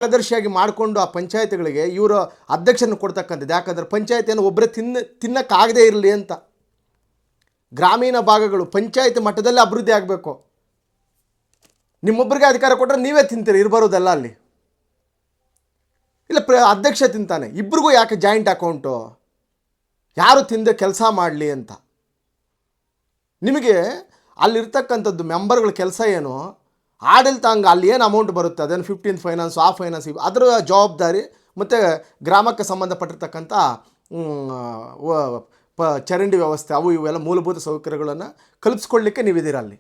ಕಾರ್ಯದರ್ಶಿಯಾಗಿ ಮಾಡಿಕೊಂಡು ಆ ಪಂಚಾಯತ್ಗಳಿಗೆ ಇವರು ಅಧ್ಯಕ್ಷನ ಕೊಡ್ತಕ್ಕಂಥದ್ದು. ಯಾಕಂದರೆ ಪಂಚಾಯತಿಯನ್ನು ಒಬ್ಬರೇ ತಿನ್ನಕ್ಕಾಗದೇ ಇರಲಿ ಅಂತ. ಗ್ರಾಮೀಣ ಭಾಗಗಳು ಪಂಚಾಯತ್ ಮಟ್ಟದಲ್ಲೇ ಅಭಿವೃದ್ಧಿ ಆಗಬೇಕು. ನಿಮ್ಮೊಬ್ಬರಿಗೆ ಅಧಿಕಾರ ಕೊಟ್ಟರೆ ನೀವೇ ತಿಂತೀರಿ, ಇರಬರೋದಲ್ಲ ಅಲ್ಲಿ. ಇಲ್ಲ ಅಧ್ಯಕ್ಷ ತಿಂತಾನೆ, ಇಬ್ಬರಿಗೂ ಯಾಕೆ ಜಾಯಿಂಟ್ ಅಕೌಂಟು? ಯಾರು ತಿಂದೆ ಕೆಲಸ ಮಾಡಲಿ ಅಂತ. ನಿಮಗೆ ಅಲ್ಲಿರ್ತಕ್ಕಂಥದ್ದು ಮೆಂಬರ್ಗಳ ಕೆಲಸ ಏನು, ಆಡಳಿತಾಂಗ ಅಲ್ಲಿ ಏನು ಅಮೌಂಟ್ ಬರುತ್ತೆ ಅದನ್ನು 15th ಫೈನಾನ್ಸ್ ಆ ಫೈನಾನ್ಸ್ ಅದರ ಜವಾಬ್ದಾರಿ ಮತ್ತು ಗ್ರಾಮಕ್ಕೆ ಸಂಬಂಧಪಟ್ಟಿರ್ತಕ್ಕಂಥ ಚರಂಡಿ ವ್ಯವಸ್ಥೆ ಅವು ಇವೆಲ್ಲ ಮೂಲಭೂತ ಸೌಕರ್ಯಗಳನ್ನು ಕಲ್ಪಿಸ್ಕೊಳ್ಳಿಕ್ಕೆ ನೀವಿದ್ದೀರ. ಅಲ್ಲಿ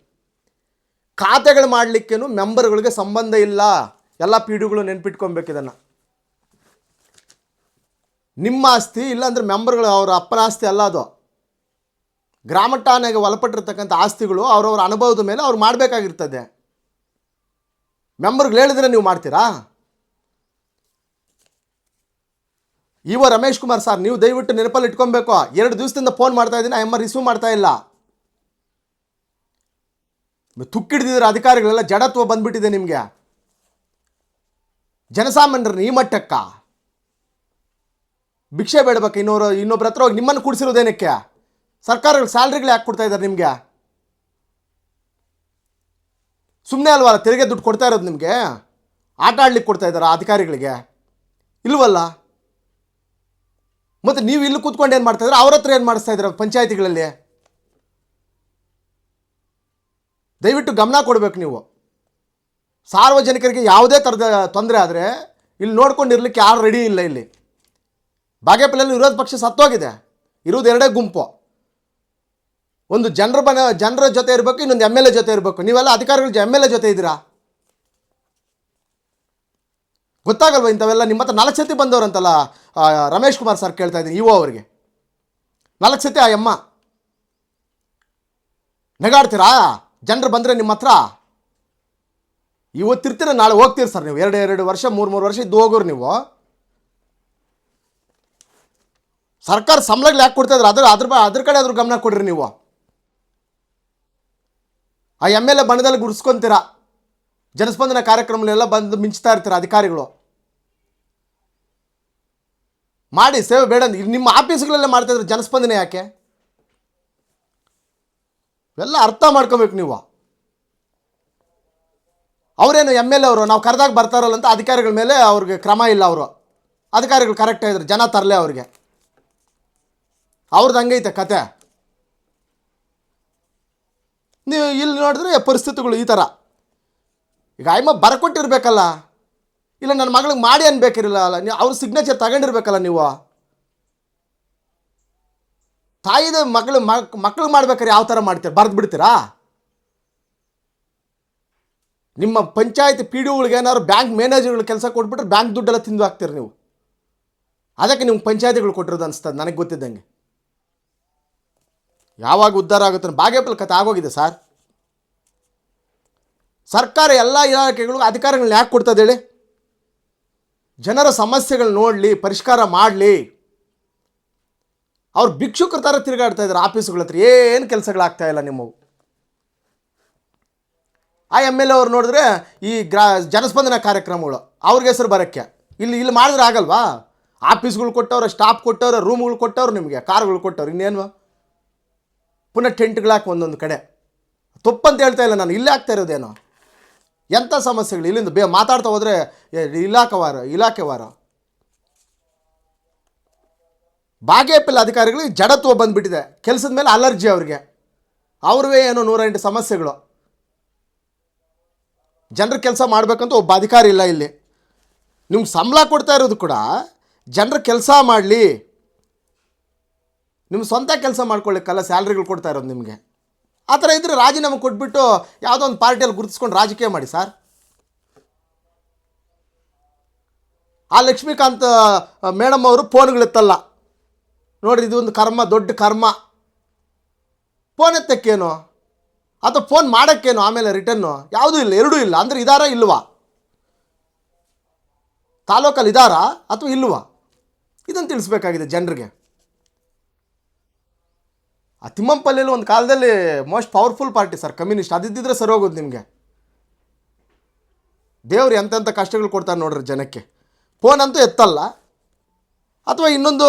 ಖಾತೆಗಳು ಮಾಡಲಿಕ್ಕೇನು ಮೆಂಬರ್ಗಳಿಗೆ ಸಂಬಂಧ ಇಲ್ಲ. ಎಲ್ಲ ಪಿ ಡಿಗಳು ನೆನ್ಪಿಟ್ಕೊಬೇಕು ಇದನ್ನು. ನಿಮ್ಮ ಆಸ್ತಿ ಇಲ್ಲಾಂದರೆ ಮೆಂಬರ್ಗಳು ಅವರ ಅಪ್ಪನ ಆಸ್ತಿ ಅಲ್ಲ, ಅದು ಗ್ರಾಮ ಠಾಣೆಗೆ ಒಳಪಟ್ಟಿರ್ತಕ್ಕಂಥ ಆಸ್ತಿಗಳು ಅವರವರ ಅನುಭವದ ಮೇಲೆ ಅವ್ರು ಮಾಡಬೇಕಾಗಿರ್ತದೆ. ಮೆಂಬರ್ಗಳು ಹೇಳಿದ್ರೆ ನೀವು ಮಾಡ್ತೀರಾ? ರಮೇಶ್ ಕುಮಾರ್ ಸರ್, ನೀವು ದಯವಿಟ್ಟು ನೆನಪಲ್ಲಿ ಇಟ್ಕೊಬೇಕು. 2 ದಿವಸದಿಂದ ಫೋನ್ ಮಾಡ್ತಾ ಇದ್ದೀನಿ, ಆ ರಿಸೀವ್ ಮಾಡ್ತಾ ಇಲ್ಲ. ತುಕ್ಕಿಡ್ದಿದ್ರೆ ಅಧಿಕಾರಿಗಳೆಲ್ಲ ಜಡತ್ವ ಬಂದ್ಬಿಟ್ಟಿದೆ ನಿಮಗೆ. ಜನಸಾಮಾನ್ಯರನ್ನ ಈ ಮಟ್ಟಕ್ಕ ಭಿಕ್ಷೆ ಬೇಡಬೇಕು. ಇನ್ನೊಬ್ಬರ ಹತ್ರ ಹೋಗಿ ನಿಮ್ಮನ್ನು ಕೂಡಿಸಿರೋದೇನಕ್ಕೆ? ಸರ್ಕಾರಗಳು ಸ್ಯಾಲ್ರಿಗಳು ಯಾಕೆ ಕೊಡ್ತಾ ಇದ್ದಾರೆ ನಿಮಗೆ? ಸುಮ್ಮನೆ ಅಲ್ವಲ್ಲ ತೆರಿಗೆ ದುಡ್ಡು ಕೊಡ್ತಾ ಇರೋದು ನಿಮಗೆ? ಆಟ ಆಡ್ಲಿಕ್ಕೆ ಕೊಡ್ತಾ ಇದ್ದಾರೆ ಅಧಿಕಾರಿಗಳಿಗೆ? ಇಲ್ವಲ್ಲ. ಮತ್ತು ನೀವು ಇಲ್ಲಿ ಕೂತ್ಕೊಂಡು ಏನು ಮಾಡ್ತಾ ಇದ್ರೆ ಅವ್ರ ಹತ್ರ ಏನು ಮಾಡಿಸ್ತಾ ಇದ್ದಾರೆ ಪಂಚಾಯತಿಗಳಲ್ಲಿ? ದಯವಿಟ್ಟು ಗಮನ ಕೊಡಬೇಕು ನೀವು. ಸಾರ್ವಜನಿಕರಿಗೆ ಯಾವುದೇ ಥರದ ತೊಂದರೆ ಆದರೆ ಇಲ್ಲಿ ನೋಡ್ಕೊಂಡಿರ್ಲಿಕ್ಕೆ ಯಾರು ರೆಡಿ ಇಲ್ಲ. ಇಲ್ಲಿ ಬಾಗೇಪಲ್ಲಿಯಲ್ಲಿ ವಿರೋಧ ಪಕ್ಷ ಸತ್ತೋಗಿದೆ. ಇರೋದು 2 ಗುಂಪು. ಒಂದು ಜನರ ಜೊತೆ ಇರಬೇಕು, ಇನ್ನೊಂದು MLA ಜೊತೆ ಇರಬೇಕು. ನೀವೆಲ್ಲ ಅಧಿಕಾರಿಗಳು MLA ಜೊತೆ ಇದ್ದೀರಾ? ಗೊತ್ತಾಗಲ್ವ ಇಂಥವೆಲ್ಲ? ನಿಮ್ಮ ಹತ್ರ 4 ಸತಿ ಬಂದವರಂತಲ್ಲ ರಮೇಶ್ ಕುಮಾರ್ ಸರ್, ಕೇಳ್ತಾ ಇದ್ದೀನಿ ಅವರಿಗೆ 4 ಸತಿ ಆ ಯಮ್ಮ ನೆಗಾಡ್ತೀರಾ? ಜನರು ಬಂದರೆ ನಿಮ್ಮ ಹತ್ರ ಇವತ್ತಿರ್ತೀರ, ನಾಳೆ ಹೋಗ್ತೀರಿ ಸರ್. ನೀವು 2 ವರ್ಷ 3 ವರ್ಷ ಇದ್ದು ಹೋಗೋರು ನೀವು. ಸರ್ಕಾರ ಸಂಬಳಗಳು ಯಾಕೆ ಕೊಡ್ತಾ ಇದ್ರು? ಅದ್ರ ಕಡೆ ಆದರೂ ಗಮನ ಕೊಡ್ರಿ ನೀವು. ಆ MLA ಬಣ್ಣದಲ್ಲಿ ಗುಡಿಸ್ಕೊತೀರಾ, ಜನಸ್ಪಂದನ ಕಾರ್ಯಕ್ರಮಗಳೆಲ್ಲ ಬಂದು ಮಿಂಚ್ತಾ ಇರ್ತೀರ ಅಧಿಕಾರಿಗಳು. ಮಾಡಿ ಸೇವೆ ಬೇಡ. ನಿಮ್ಮ ಆಫೀಸ್ಗಳೆಲ್ಲ ಮಾಡ್ತಾ ಇದ್ರೆ ಜನಸ್ಪಂದನೆ ಯಾಕೆ? ಎಲ್ಲ ಅರ್ಥ ಮಾಡ್ಕೋಬೇಕು ನೀವು. ಅವರೇನು MLA ಅವರು ನಾವು ಕರೆದಾಗ ಬರ್ತಾರಲ್ಲ ಅಂತ ಅಧಿಕಾರಿಗಳ ಮೇಲೆ ಅವ್ರಿಗೆ ಕ್ರಮ ಇಲ್ಲ. ಅವರು ಅಧಿಕಾರಿಗಳು ಕರೆಕ್ಟಾಗಿದ್ರು, ಜನ ತರಲೆ ಅವ್ರಿಗೆ. ಅವ್ರದ್ದು ಹಂಗೈತೆ ಕತೆ. ನೀವು ಇಲ್ಲಿ ನೋಡಿದ್ರೆ ಪರಿಸ್ಥಿತಿಗಳು ಈ ಥರ. ಈಗ ಆಯ್ಮ ಬರ್ಕೊಟ್ಟಿರ್ಬೇಕಲ್ಲ, ಇಲ್ಲ ನನ್ನ ಮಗಳಿಗೆ ಮಾಡಿ ಅನ್ಬೇಕಿರಲ್ಲ. ನೀವು ಅವ್ರ ಸಿಗ್ನೇಚರ್ ತಗೊಂಡಿರ್ಬೇಕಲ್ಲ. ನೀವು ತಾಯಿದ ಮಕ್ಕಳು ಮಾಡ್ಬೇಕಾದ್ರೆ ಯಾವ ಥರ ಮಾಡ್ತೀರ? ಬರೆದು ಬಿಡ್ತೀರಾ? ನಿಮ್ಮ ಪಂಚಾಯತ್ PDOಗಳಿಗೆ ಏನಾದ್ರು ಬ್ಯಾಂಕ್ ಮ್ಯಾನೇಜರ್ಗಳು ಕೆಲಸ ಕೊಟ್ಬಿಟ್ರೆ ಬ್ಯಾಂಕ್ ದುಡ್ಡೆಲ್ಲ ತಿಂದು ಹಾಕ್ತೀರಿ ನೀವು. ಅದಕ್ಕೆ ನಿಮ್ಗೆ ಪಂಚಾಯತಿಗಳು ಕೊಟ್ಟಿರೋದು ಅನಿಸ್ತದೆ ನನಗೆ ಗೊತ್ತಿದ್ದಂಗೆ. ಯಾವಾಗ ಉದ್ಧಾರ ಆಗುತ್ತೆ? ಬಾಗೇಪಲ್ಲಿ ಕತೆ ಆಗೋಗಿದೆ ಸರ್. ಸರ್ಕಾರ ಎಲ್ಲ ಇಲಾಖೆಗಳು ಅಧಿಕಾರಿಗಳನ್ನ ಯಾಕೆ ಕೊಡ್ತದೆ ಹೇಳಿ? ಜನರ ಸಮಸ್ಯೆಗಳು ನೋಡಲಿ, ಪರಿಷ್ಕಾರ ಮಾಡಲಿ. ಅವ್ರು ಭಿಕ್ಷುಕರ ಥರ ತಿರುಗಾಡ್ತಾ ಇದ್ದಾರೆ ಆಫೀಸುಗಳ ಹತ್ರ. ಏನು ಕೆಲಸಗಳಾಗ್ತಾ ಇಲ್ಲ ನಿಮ್ಮವು. ಆ MLA ಅವ್ರು ನೋಡಿದ್ರೆ ಈ ಜನಸ್ಪಂದನ ಕಾರ್ಯಕ್ರಮಗಳು ಅವ್ರಿಗೆ ಹೆಸರು ಬರೋಕ್ಕೆ ಇಲ್ಲಿ ಮಾಡಿದ್ರೆ ಆಗಲ್ವಾ? ಆಫೀಸ್ಗಳು ಕೊಟ್ಟವ್ರೆ, ಸ್ಟಾಫ್ ಕೊಟ್ಟವ್ರೆ, ರೂಮ್ಗಳು ಕೊಟ್ಟವ್ರು, ನಿಮಗೆ ಕಾರ್ಗಳು ಕೊಟ್ಟವ್ರು. ಇನ್ನೇನು ಪುನಃ ಟೆಂಟ್ಗಳಾಕಿ ಒಂದೊಂದು ಕಡೆ. ತಪ್ಪಂತ ಹೇಳ್ತಾ ಇಲ್ಲ ನಾನು, ಇಲ್ಲೇ ಆಗ್ತಾ ಇರೋದೇನೋ. ಎಂಥ ಸಮಸ್ಯೆಗಳು ಇಲ್ಲಿಂದ ಮಾತಾಡ್ತಾ ಹೋದರೆ ಇಲಾಖೆವಾರ. ಬಾಗೇಪಲ್ಲಿ ಅಧಿಕಾರಿಗಳಿಗೆ ಜಡತ್ವ ಬಂದುಬಿಟ್ಟಿದೆ. ಕೆಲಸದ ಮೇಲೆ ಅಲರ್ಜಿ ಅವ್ರಿಗೆ. ಅವ್ರವೇ ಏನೋ 108 ಸಮಸ್ಯೆಗಳು. ಜನರ ಕೆಲಸ ಮಾಡಬೇಕಂತ ಒಬ್ಬ ಅಧಿಕಾರಿ ಇಲ್ಲ ಇಲ್ಲಿ. ನಿಮ್ಗೆ ಸಂಬಳ ಕೊಡ್ತಾ ಇರೋದು ಕೂಡ ಜನರ ಕೆಲಸ ಮಾಡಲಿ, ನಿಮ್ಮ ಸ್ವಂತ ಕೆಲಸ ಮಾಡ್ಕೊಳ್ಳಿಕ್ಕಲ್ಲ ಸ್ಯಾಲ್ರಿಗಳು ಕೊಡ್ತಾ ಇರೋದು ನಿಮಗೆ. ಆ ಥರ ಇದ್ದರೆ ರಾಜೀನಾಮೆ ಕೊಟ್ಬಿಟ್ಟು ಯಾವುದೋ ಒಂದು ಪಾರ್ಟಿಯಲ್ಲಿ ಗುರುತಿಸ್ಕೊಂಡು ರಾಜಕೀಯ ಮಾಡಿ ಸರ್. ಆ ಲಕ್ಷ್ಮೀಕಾಂತ್ ಮೇಡಮ್ ಅವರು ಫೋನ್ಗಳಿತ್ತಲ್ಲ ನೋಡ್ರಿ, ಇದು ಒಂದು ಕರ್ಮ, ದೊಡ್ಡ ಕರ್ಮ. ಫೋನ್ ಎತ್ತಕ್ಕೇನು ಅಥವಾ ಫೋನ್ ಮಾಡೋಕ್ಕೇನು? ಆಮೇಲೆ ರಿಟರ್ನು ಯಾವುದೂ ಇಲ್ಲ, ಎರಡೂ ಇಲ್ಲ. ಅಂದರೆ ಇದಾರಾ ಇಲ್ವಾ? ತಾಲೂಕಲ್ಲಿ ಇದಾರಾ ಅಥವಾ ಇಲ್ವಾ? ಇದನ್ನು ತಿಳಿಸ್ಬೇಕಾಗಿದೆ ಜನರಿಗೆ. ಆ ತಿಮ್ಮಂಪಲ್ಲಿಯಲ್ಲಿ ಒಂದು ಕಾಲದಲ್ಲಿ most powerful party sir, communist. ಅದಿದ್ದಿದ್ರೆ ಸರಿ ಹೋಗೋದು ನಿಮಗೆ. ದೇವ್ರು ಎಂತೆಂಥ ಕಷ್ಟಗಳು ಕೊಡ್ತಾನೆ ನೋಡ್ರಿ ಜನಕ್ಕೆ. ಫೋನ್ ಅಂತೂ ಎತ್ತಲ್ಲ, ಅಥವಾ ಇನ್ನೊಂದು